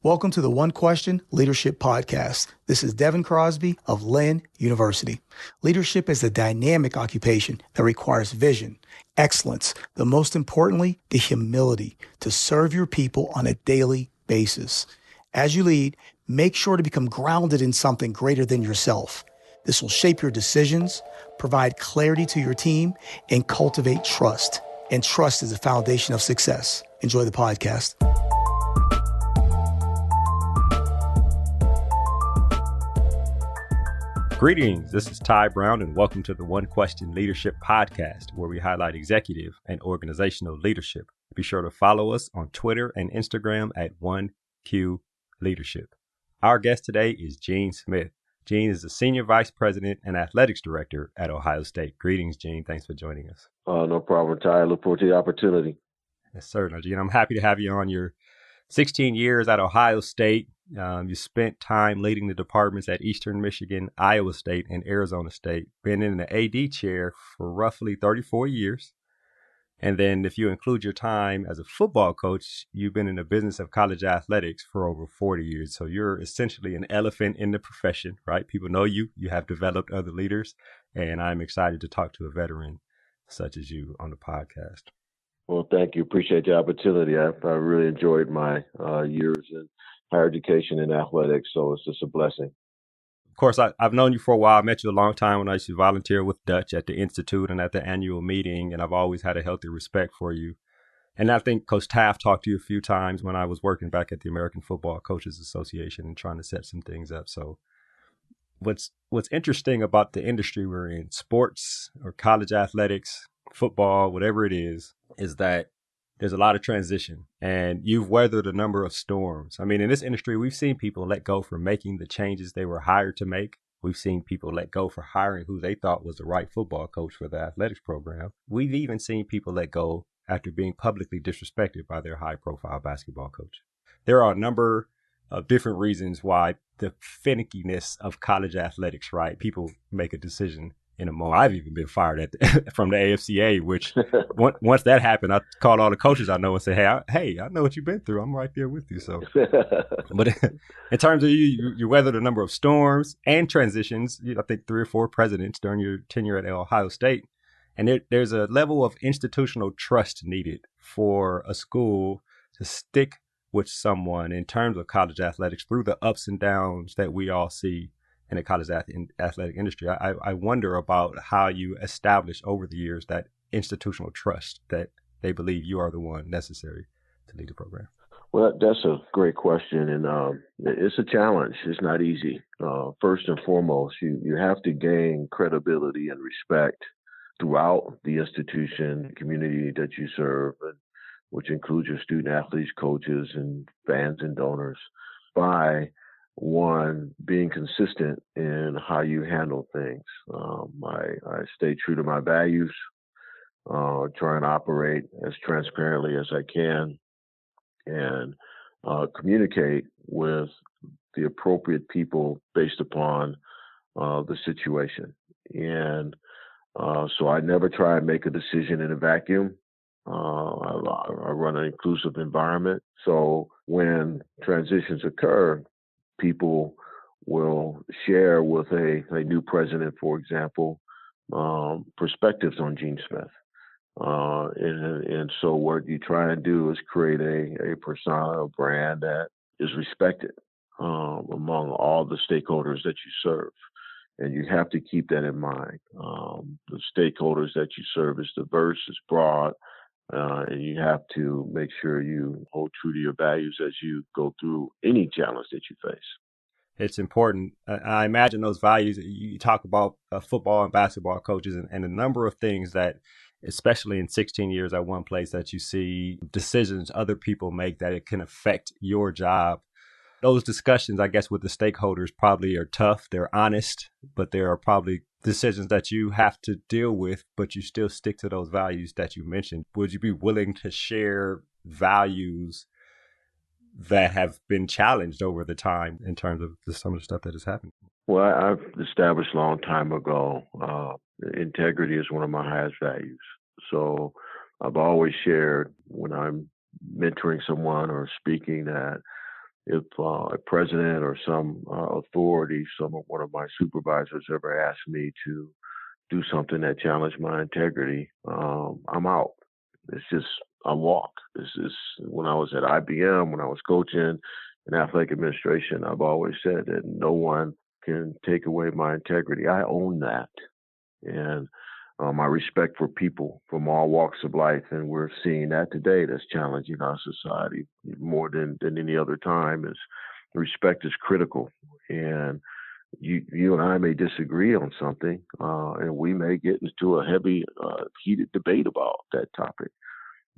Welcome to the One Question Leadership Podcast. This is Devin Crosby of Lynn University. Leadership is a dynamic occupation that requires vision, excellence, but most importantly, the humility to serve your people on a daily basis. As you lead, make sure to become grounded in something greater than yourself. This will shape your decisions, provide clarity to your team, and cultivate trust. And trust is the foundation of success. Enjoy the podcast. Greetings, this is Ty Brown, and welcome to the One Question Leadership Podcast, where we highlight executive and organizational leadership. Be sure to follow us on Twitter and Instagram at 1Q Leadership. Our guest today is Gene Smith. Gene is the Senior Vice President and Athletics Director at Ohio State. Greetings, Gene. Thanks for joining us. No problem, Ty. I look forward to the opportunity. Yes, sir. Now, Gene, I'm happy to have you on your 16 years at Ohio State. You spent time leading the departments at Eastern Michigan, Iowa State, and Arizona State. Been in the AD chair for roughly 34 years. And then if you include your time as a football coach, you've been in the business of college athletics for over 40 years. So you're essentially an elephant in the profession, right? People know you. You have developed other leaders. And I'm excited to talk to a veteran such as you on the podcast. Well, thank you. Appreciate the opportunity. I really enjoyed my years in higher education and athletics, so it's just a blessing. Of course, I've known you for a while. I met you a long time when I used to volunteer with Dutch at the Institute and at the annual meeting, and I've always had a healthy respect for you. And I think Coach Taft talked to you a few times when I was working back at the American Football Coaches Association and trying to set some things up. So what's interesting about the industry we're in, sports or college athletics, football, whatever it is that there's a lot of transition, and you've weathered a number of storms. I mean, in this industry, we've seen people let go for making the changes they were hired to make. We've seen people let go for hiring who they thought was the right football coach for the athletics program. We've even seen people let go after being publicly disrespected by their high-profile basketball coach. There are a number of different reasons why the finickiness of college athletics, right? People make a decision in a moment. I've even been fired from the AFCA, which once that happened, I called all the coaches I know and said, hey, I know what you've been through. I'm right there with you. So, but in terms of you weathered a number of storms and transitions. I think 3 or 4 presidents during your tenure at Ohio State. And there's a level of institutional trust needed for a school to stick with someone in terms of college athletics through the ups and downs that we all see in the college athletic industry. I wonder about how you established over the years that institutional trust that they believe you are the one necessary to lead the program. Well, that's a great question, and it's a challenge. It's not easy. First and foremost, you have to gain credibility and respect throughout the institution, the community that you serve, which includes your student athletes, coaches, and fans and donors, by one, being consistent in how you handle things. I stay true to my values, try and operate as transparently as I can, and communicate with the appropriate people based upon the situation. And so I never try and make a decision in a vacuum. I run an inclusive environment. So when transitions occur, people will share with a new president, for example, perspectives on Gene Smith. And so what you try and do is create a persona, a brand that is respected among all the stakeholders that you serve. And you have to keep that in mind. The stakeholders that you serve is diverse, is broad, and you have to make sure you hold true to your values as you go through any challenge that you face. It's important. I imagine those values, you talk about football and basketball coaches and a number of things that, especially in 16 years at one place, that you see decisions other people make that it can affect your job. Those discussions, I guess, with the stakeholders probably are tough. They're honest, but there are probably decisions that you have to deal with, but you still stick to those values that you mentioned. Would you be willing to share values that have been challenged over the time in terms of some of the stuff that has happened? Well, I've established a long time ago, integrity is one of my highest values. So I've always shared when I'm mentoring someone or speaking that if a president or some authority, one of my supervisors ever asked me to do something that challenged my integrity, I'm out. It's just I walk. This is when I was at IBM, when I was coaching in athletic administration. I've always said that no one can take away my integrity. I own that, and my respect for people from all walks of life, and we're seeing that today. That's challenging our society more than any other time. Is respect is critical, and you and I may disagree on something, and we may get into a heavy, heated debate about that topic.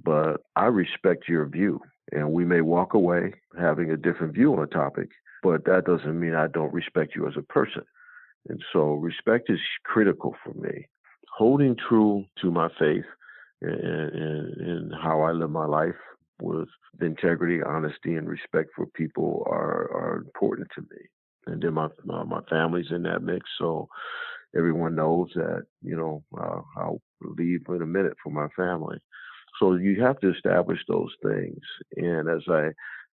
But I respect your view, and we may walk away having a different view on a topic, but that doesn't mean I don't respect you as a person. And so respect is critical for me. Holding true to my faith and how I live my life with integrity, honesty, and respect for people are important to me. And then my family's in that mix, so everyone knows that I'll leave in a minute for my family. So you have to establish those things. And as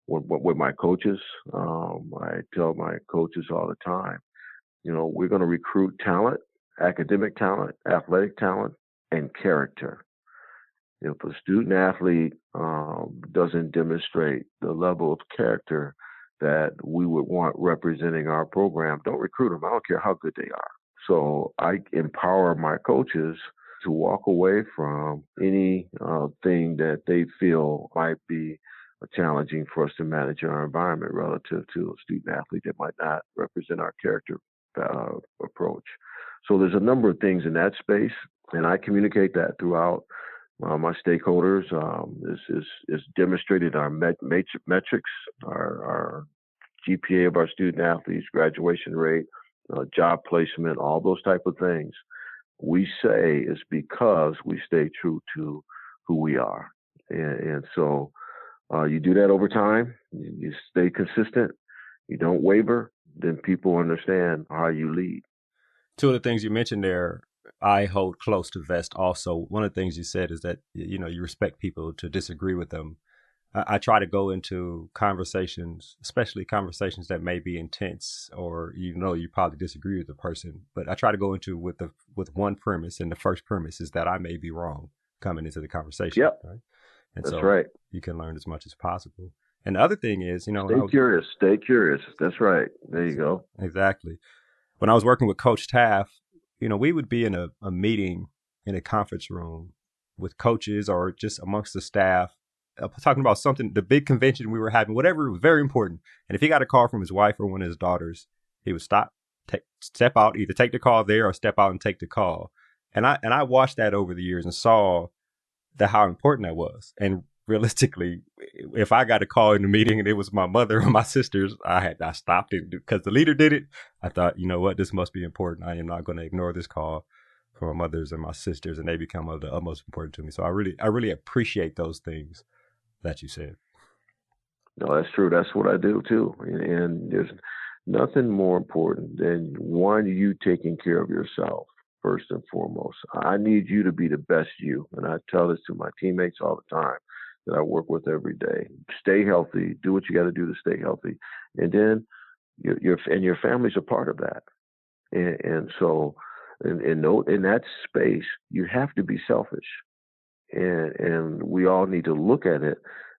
with my coaches, I tell my coaches all the time, we're going to recruit talent, academic talent, athletic talent, and character. If a student athlete doesn't demonstrate the level of character that we would want representing our program, don't recruit them. I don't care how good they are. So I empower my coaches to walk away from any thing that they feel might be challenging for us to manage in our environment relative to a student athlete that might not represent our character approach. So there's a number of things in that space, and I communicate that throughout my stakeholders. Is demonstrated our metrics, our GPA of our student athletes, graduation rate, job placement, all those type of things. We say is because we stay true to who we are, and so you do that over time. You stay consistent. You don't waver. Then people understand how you lead. Two of the things you mentioned there, I hold close to vest also. One of the things you said is that, you respect people to disagree with them. I try to go into conversations, especially conversations that may be intense, or you probably disagree with the person, but I try to go into with one premise, and the first premise is that I may be wrong coming into the conversation. Yep. Right? And That's so right. You can learn as much as possible. And the other thing is, Stay curious. That's right. There you go. Exactly. When I was working with Coach Taft, we would be in a meeting in a conference room with coaches or just amongst the staff, talking about something, the big convention we were having, whatever, it was very important. And if he got a call from his wife or one of his daughters, he would stop, step out, either take the call there or step out and take the call. And I watched that over the years and saw how important that was. And realistically, if I got a call in the meeting and it was my mother or my sisters, I stopped it because the leader did it. I thought, you know what, this must be important. I am not going to ignore this call for my mothers and my sisters, and they become of the utmost important to me. So I really appreciate those things that you said. No, that's true. That's what I do too. And there's nothing more important than you taking care of yourself first and foremost. I need you to be the best you. And I tell this to my teammates all the time that I work with every day. Stay healthy. Do what you got to do to stay healthy. And then your family's a part of that. And so in that space, you have to be selfish. And we all need to look at it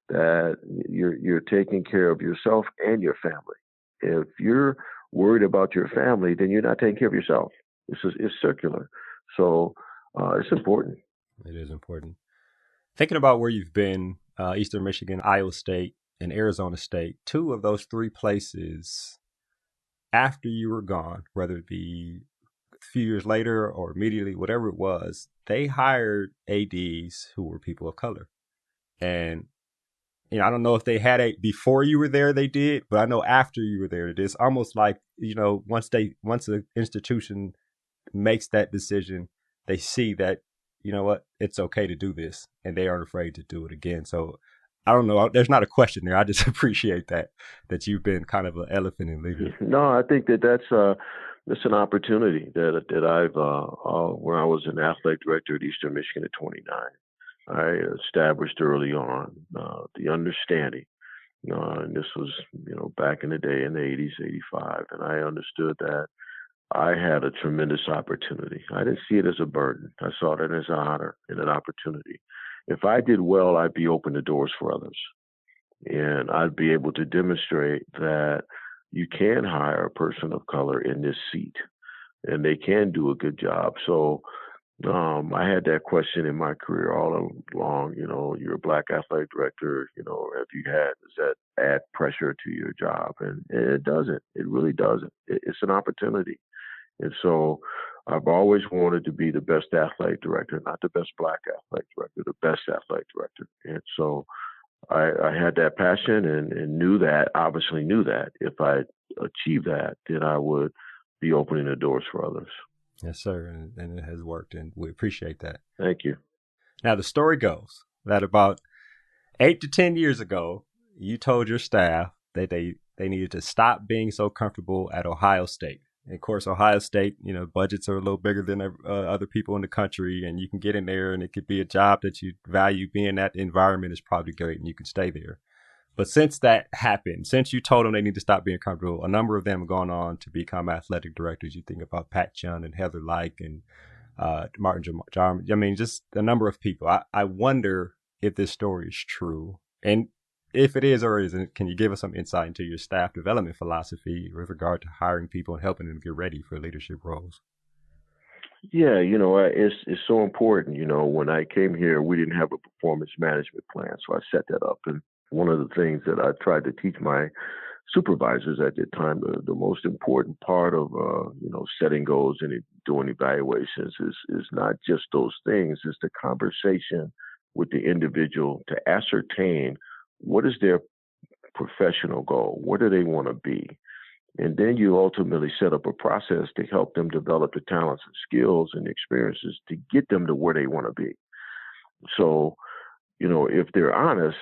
that you're taking care of yourself and your family. If you're worried about your family, then you're not taking care of yourself. It's circular. So it's important. It is important. Thinking about where you've been, Eastern Michigan, Iowa State, and Arizona State, two of those three places, after you were gone, whether it be a few years later or immediately, whatever it was, they hired ADs who were people of color. And I don't know if they had before you were there, they did, but I know after you were there, it is almost like, once an institution makes that decision, they see that, it's okay to do this, and they aren't afraid to do it again. So I don't know. There's not a question there. I just appreciate that you've been kind of an elephant in leadership. No, I think that's an opportunity that I've where I was an athletic director at Eastern Michigan at 29. I established early on the understanding And this was, back in the day in the 80s, 85. And I understood that I had a tremendous opportunity. I didn't see it as a burden. I saw it as an honor and an opportunity. If I did well, I'd be open the doors for others. And I'd be able to demonstrate that you can hire a person of color in this seat and they can do a good job. So I had that question in my career all along. You're a black athletic director. Does that add pressure to your job? And it doesn't. It really doesn't. It's an opportunity. And so I've always wanted to be the best athletic director, not the best black athletic director, the best athletic director. And so I had that passion and obviously knew that if I achieved that, then I would be opening the doors for others. Yes, sir. And it has worked, and we appreciate that. Thank you. Now, the story goes that about 8 to 10 years ago, you told your staff that they needed to stop being so comfortable at Ohio State. And of course, Ohio State, budgets are a little bigger than other people in the country, and you can get in there and it could be a job that you value. Being that environment is probably great and you can stay there. But since that happened, since you told them they need to stop being comfortable, a number of them have gone on to become athletic directors. You think about Pat Chun and Heather Lyke and Martin Jarman. I mean, just a number of people. I wonder if this story is true. And if it is or isn't, can you give us some insight into your staff development philosophy with regard to hiring people and helping them get ready for leadership roles? Yeah, it's so important. When I came here, we didn't have a performance management plan, so I set that up. And one of the things that I tried to teach my supervisors at the time, the most important part of setting goals and doing evaluations is not just those things. It's the conversation with the individual to ascertain what is their professional goal, what do they want to be, and then you ultimately set up a process to help them develop the talents and skills and experiences to get them to where they want to be. So, if they're honest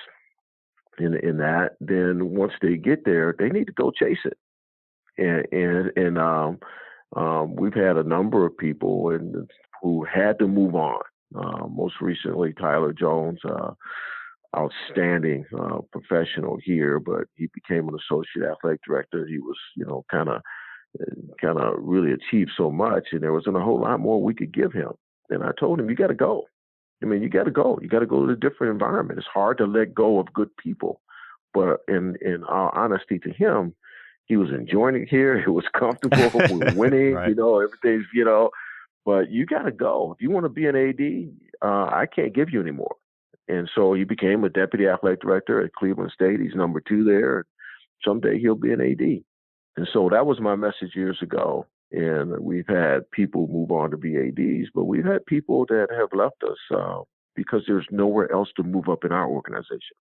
in that, then once they get there, they need to go chase it. And we've had a number of people who had to move on. Most recently, Tyler Jones, outstanding professional here, but he became an associate athletic director. He was, kind of really achieved so much, and there wasn't a whole lot more we could give him. And I told him, you got to go. You got to go. You got to go to a different environment. It's hard to let go of good people. But in all honesty to him, he was enjoying it here. It was comfortable. We're winning, right. Everything's, but you got to go. If you want to be an AD, I can't give you any more. And so he became a deputy athletic director at Cleveland State. He's number 2 there. Someday he'll be an AD. And so that was my message years ago. And we've had people move on to be ADs, but we've had people that have left us because there's nowhere else to move up in our organization.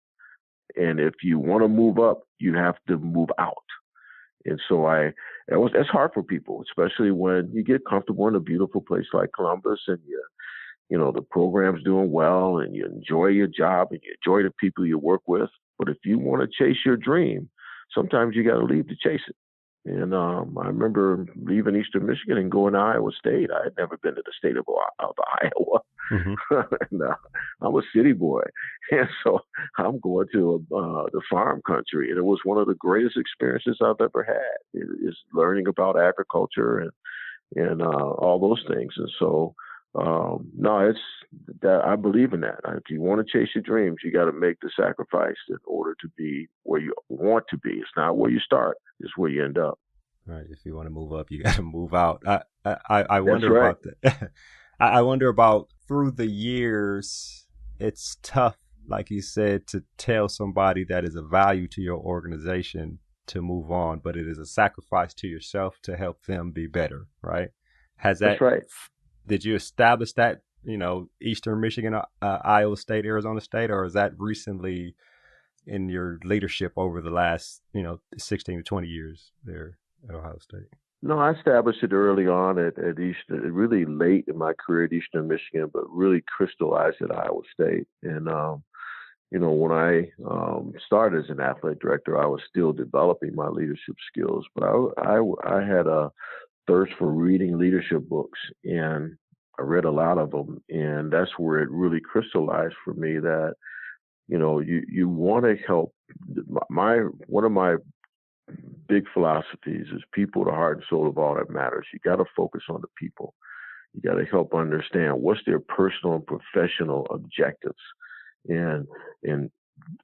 And if you want to move up, you have to move out. And so that's hard for people, especially when you get comfortable in a beautiful place like Columbus and the program's doing well and you enjoy your job and you enjoy the people you work with. But if you want to chase your dream, sometimes you got to leave to chase it. And I remember leaving Eastern Michigan and going to Iowa State. I had never been to the state of Iowa. Mm-hmm. And, I'm a city boy. And so I'm going to the farm country. And it was one of the greatest experiences I've ever had, is learning about agriculture and all those things. And so, no, it's that I believe in that. If you want to chase your dreams, you got to make the sacrifice in order to be where you want to be. It's not where you start; it's where you end up. Right. If you want to move up, you got to move out. I wonder about that. I wonder about through the years. It's tough, like you said, to tell somebody that is a value to your organization to move on, but it is a sacrifice to yourself to help them be better. Right? That's right. Did you establish that, Eastern Michigan, Iowa State, Arizona State, or is that recently in your leadership over the last, 16 to 20 years there at Ohio State? No, I established it early on at Eastern, really late in my career at Eastern Michigan, but really crystallized at Iowa State. And, when I started as an athletic director, I was still developing my leadership skills, but I had a thirst for reading leadership books, and I read a lot of them, and that's where it really crystallized for me that You want to help. One of my big philosophies is people, the heart and soul of all that matters. You got to focus on the people. You got to help understand what's their personal and professional objectives, and and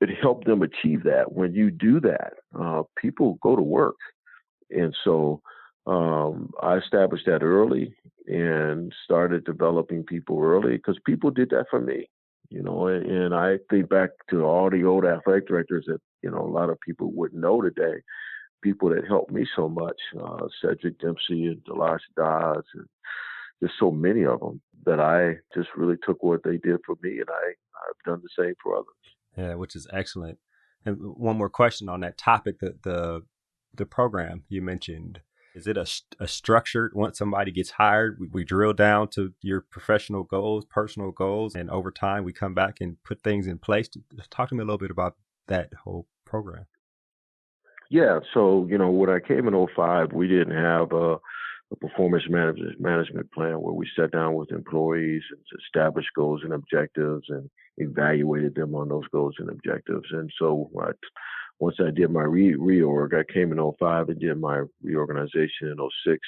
it helped them achieve that. When you do that, people go to work, and so I established that early and started developing people early because people did that for me. And I think back to all the old athletic directors that a lot of people wouldn't know today. People that helped me so much, Cedric Dempsey and Delosh Dodds, and there's so many of them that I just really took what they did for me, and I've done the same for others. Yeah, which is excellent. And one more question on that topic: the program you mentioned, is it a structured? Once somebody gets hired, we drill down to your professional goals, personal goals, and over time we come back and put things in place. Talk to me a little bit about that whole program. Yeah, so when I came in '05, we didn't have a performance management plan where we sat down with employees and established goals and objectives and evaluated them on those goals and objectives. And so once I did my reorg, I came in '05 and did my reorganization in '06.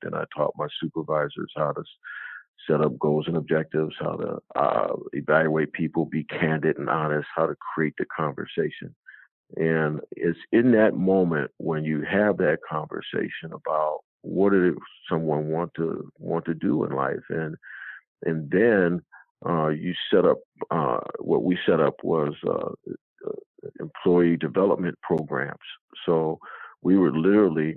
Then I taught my supervisors how to set up goals and objectives, how to evaluate people, be candid and honest, how to create the conversation. And it's in that moment when you have that conversation about what did someone want to do in life, and then you set up what we set up was employee development programs. So we would literally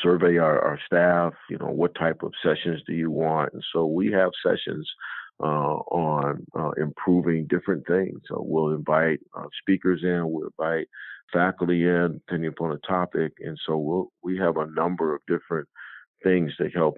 survey our staff. What type of sessions do you want? And so we have sessions on improving different things. So we'll invite speakers in, we'll invite faculty in, depending upon the topic. And so we have a number of different things to help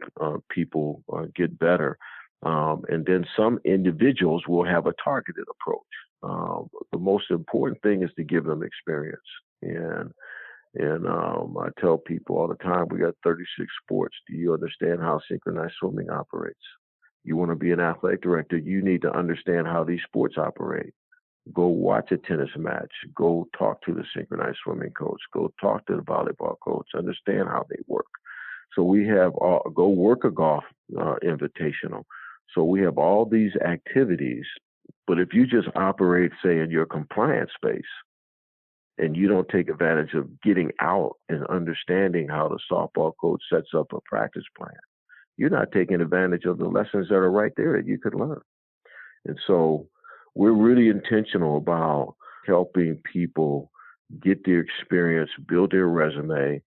people get better. And then some individuals will have a targeted approach. The most important thing is to give them experience. And I tell people all the time, we got 36 sports. Do you understand how synchronized swimming operates? You want to be an athletic director, you need to understand how these sports operate. Go watch a tennis match. Go talk to the synchronized swimming coach. Go talk to the volleyball coach. Understand how they work. So we have go work a golf invitational. So we have all these activities. But if you just operate, say, in your compliance space, and you don't take advantage of getting out and understanding how the softball coach sets up a practice plan, you're not taking advantage of the lessons that are right there that you could learn. And so we're really intentional about helping people get their experience, build their resume,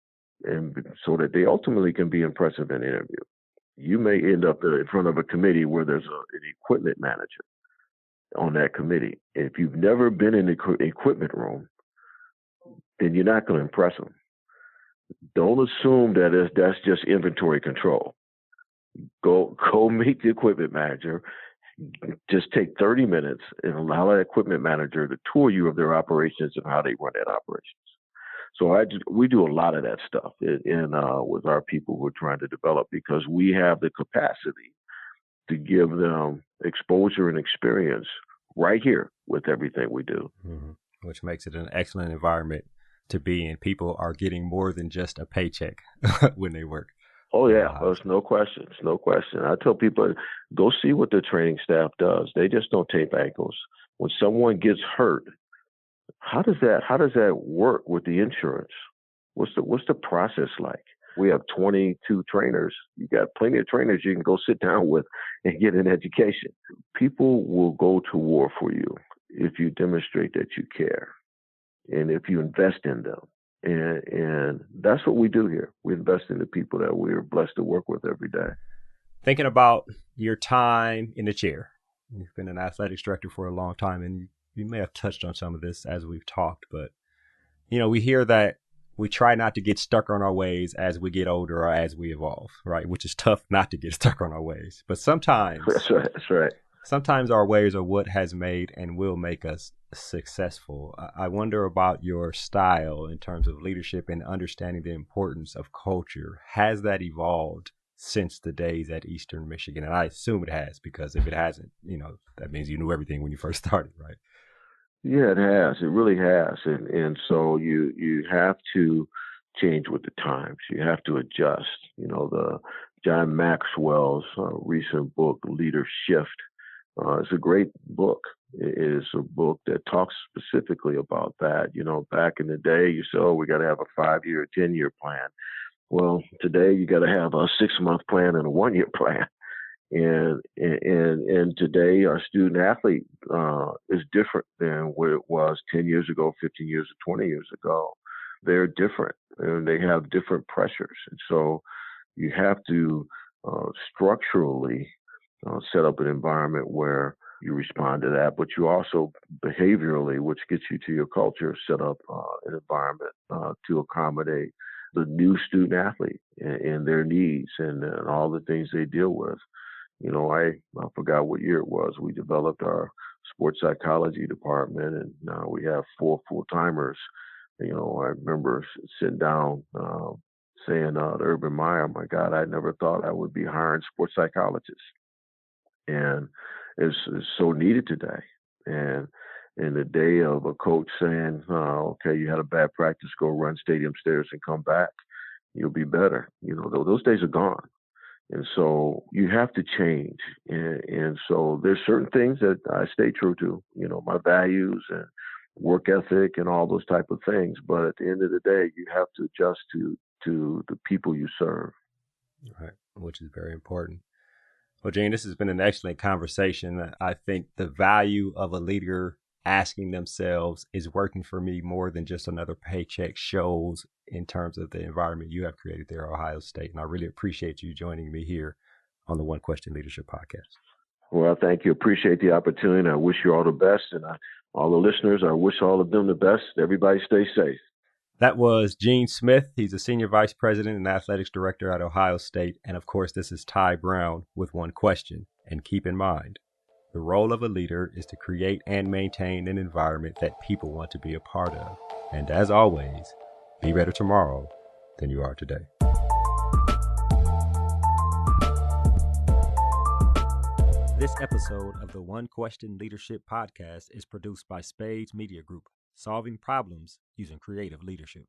and so that they ultimately can be impressive in an interview. You may end up in front of a committee where there's an equipment manager on that committee. If you've never been in the equipment room, then you're not going to impress them. Don't assume that that's just inventory control. Go meet the equipment manager. Just take 30 minutes and allow that equipment manager to tour you of their operations and how they run that operations. So we do a lot of that stuff with our people who are trying to develop, because we have the capacity to give them exposure and experience right here with everything we do. Mm-hmm. Which makes it an excellent environment to be in. People are getting more than just a paycheck when they work. Oh, yeah. There's no question. It's no question. I tell people, go see what the training staff does. They just don't tape ankles. When someone gets hurt, how does that work with the insurance? What's the process like? We have 22 trainers. You got plenty of trainers you can go sit down with and get an education. People will go to war for you if you demonstrate that you care and if you invest in them. And that's what we do here. We invest in the people that we're blessed to work with every day. Thinking about your time in the chair, you've been an athletics director for a long time, and you may have touched on some of this as we've talked, but we hear that we try not to get stuck on our ways as we get older or as we evolve, right? Which is tough not to get stuck on our ways. But sometimes that's right. Sometimes our ways are what has made and will make us successful. I wonder about your style in terms of leadership and understanding the importance of culture. Has that evolved since the days at Eastern Michigan? And I assume it has, because if it hasn't, that means you knew everything when you first started, right? Yeah, it has. It really has. And so you have to change with the times. You have to adjust. The John Maxwell's recent book, Leader Shift, it's a great book. It is a book that talks specifically about that. Back in the day, you said, oh, we got to have a 5-year, 10-year plan. Well, today you got to have a 6-month plan and a 1-year plan. And today our student athlete is different than what it was 10 years ago, 15 years, or 20 years ago. They're different and they have different pressures. And so you have to structurally set up an environment where you respond to that, but you also behaviorally, which gets you to your culture, set up an environment to accommodate the new student athlete and their needs and all the things they deal with. I forgot what year it was. We developed our sports psychology department, and now we have 4 full-timers. I remember sitting down saying to Urban Meyer, my God, I never thought I would be hiring sports psychologists. And it's so needed today. And in the day of a coach saying, okay, you had a bad practice, go run stadium stairs and come back, you'll be better. Those days are gone. And so you have to change. And so there's certain things that I stay true to, my values and work ethic and all those type of things. But at the end of the day, you have to adjust to the people you serve. Right, which is very important. Well, Gene, this has been an excellent conversation. I think the value of a leader asking themselves, is working for me more than just another paycheck, shows in terms of the environment you have created there at Ohio State. And I really appreciate you joining me here on the One Question Leadership Podcast. Well, thank you. Appreciate the opportunity. I wish you all the best. And all the listeners, I wish all of them the best. Everybody stay safe. That was Gene Smith. He's a Senior Vice President and Athletics Director at Ohio State. And of course, this is Ty Brown with One Question. And keep in mind, the role of a leader is to create and maintain an environment that people want to be a part of. And as always, be better tomorrow than you are today. This episode of the One Question Leadership Podcast is produced by Spades Media Group, solving problems using creative leadership.